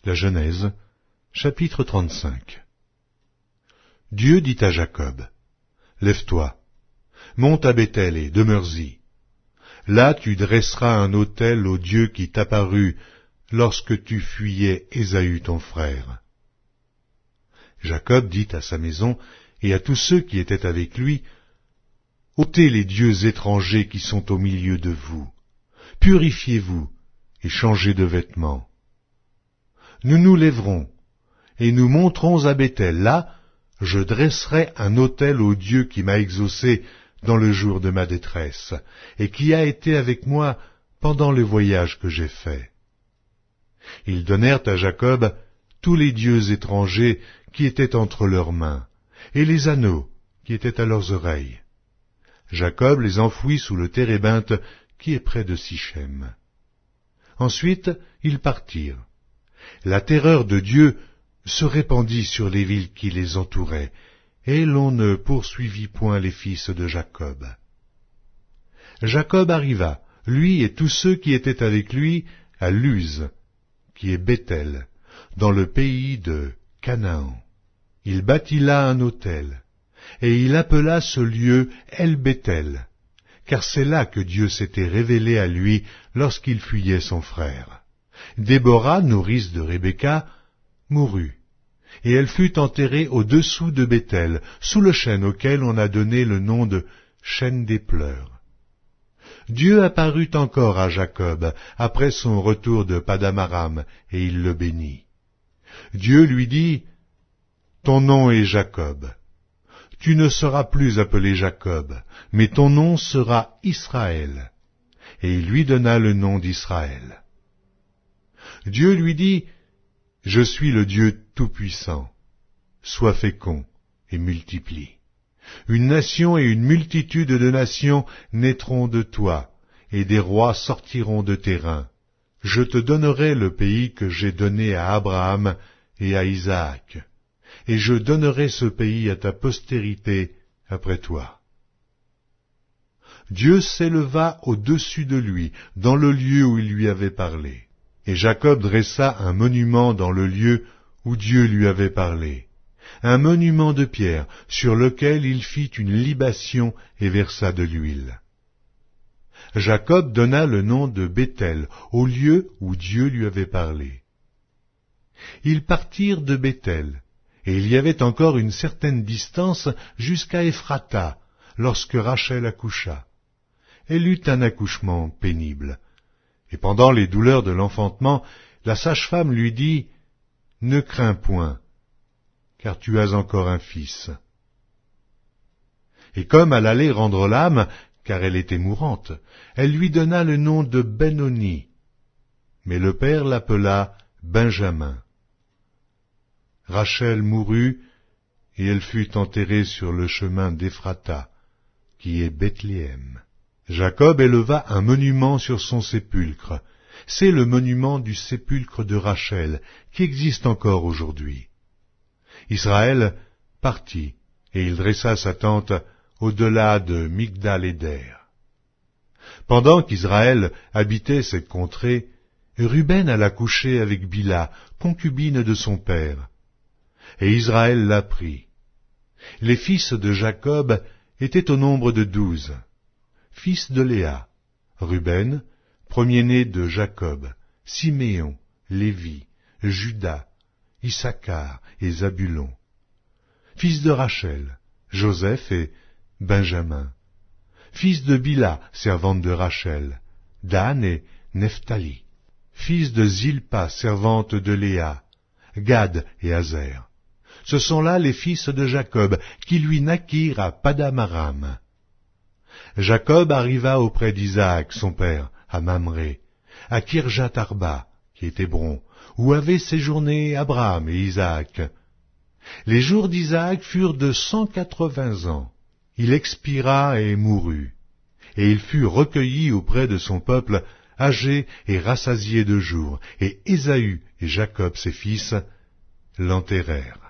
La Genèse, chapitre 35. Dieu dit à Jacob, « Lève-toi, monte à Béthel et demeure-y. Là tu dresseras un autel au Dieu qui t'apparut lorsque tu fuyais Ésaü ton frère. » Jacob dit à sa maison et à tous ceux qui étaient avec lui, « ôtez les dieux étrangers qui sont au milieu de vous, purifiez-vous et changez de vêtements. Nous nous lèverons et nous monterons à Béthel. Là, je dresserai un autel au Dieu qui m'a exaucé dans le jour de ma détresse et qui a été avec moi pendant le voyage que j'ai fait. » Ils donnèrent à Jacob tous les dieux étrangers qui étaient entre leurs mains, et les anneaux qui étaient à leurs oreilles. Jacob les enfouit sous le térébinthe qui est près de Sichem. Ensuite, ils partirent. La terreur de Dieu se répandit sur les villes qui les entouraient, et l'on ne poursuivit point les fils de Jacob. Jacob arriva, lui et tous ceux qui étaient avec lui, à Luz, qui est Béthel, dans le pays de Canaan. Il bâtit là un autel, et il appela ce lieu El-Béthel, car c'est là que Dieu s'était révélé à lui lorsqu'il fuyait son frère. Déborah, nourrice de Rebecca, mourut, et elle fut enterrée au-dessous de Béthel, sous le chêne auquel on a donné le nom de chêne des pleurs. Dieu apparut encore à Jacob après son retour de Padam-aram, et il le bénit. Dieu lui dit, « Ton nom est Jacob. Tu ne seras plus appelé Jacob, mais ton nom sera Israël. » Et il lui donna le nom d'Israël. Dieu lui dit, « Je suis le Dieu Tout-Puissant. Sois fécond et multiplie. Une nation et une multitude de nations naîtront de toi, et des rois sortiront de tes reins. Je te donnerai le pays que j'ai donné à Abraham et à Isaac, et je donnerai ce pays à ta postérité après toi. » Dieu s'éleva au-dessus de lui, dans le lieu où il lui avait parlé. Et Jacob dressa un monument dans le lieu où Dieu lui avait parlé, un monument de pierre sur lequel il fit une libation et versa de l'huile. Jacob donna le nom de Béthel au lieu où Dieu lui avait parlé. Ils partirent de Béthel, et il y avait encore une certaine distance jusqu'à Ephrata, lorsque Rachel accoucha. Elle eut un accouchement pénible. Et pendant les douleurs de l'enfantement, la sage-femme lui dit, « Ne crains point, car tu as encore un fils. » Et comme elle allait rendre l'âme, car elle était mourante, elle lui donna le nom de Benoni, mais le père l'appela Benjamin. Rachel mourut, et elle fut enterrée sur le chemin d'Ephrata, qui est Bethléem. Jacob éleva un monument sur son sépulcre. C'est le monument du sépulcre de Rachel, qui existe encore aujourd'hui. Israël partit, et il dressa sa tente au-delà de Migdal-Éder. Pendant qu'Israël habitait cette contrée, Ruben alla coucher avec Bila, concubine de son père. Et Israël l'apprit. Les fils de Jacob étaient au nombre de 12. Fils de Léa, Ruben, premier-né de Jacob, Siméon, Lévi, Juda, Issachar et Zabulon. Fils de Rachel, Joseph et Benjamin. Fils de Bila, servante de Rachel, Dan et Nephtali. Fils de Zilpa, servante de Léa, Gad et Azer. Ce sont là les fils de Jacob, qui lui naquirent à Padam-aram. Jacob arriva auprès d'Isaac, son père, à Mamré, à Kirjath-Arba, qui est Hébron, où avaient séjourné Abraham et Isaac. Les jours d'Isaac furent de 180 ans. Il expira et mourut, et il fut recueilli auprès de son peuple, âgé et rassasié de jours, et Ésaü et Jacob ses fils l'enterrèrent.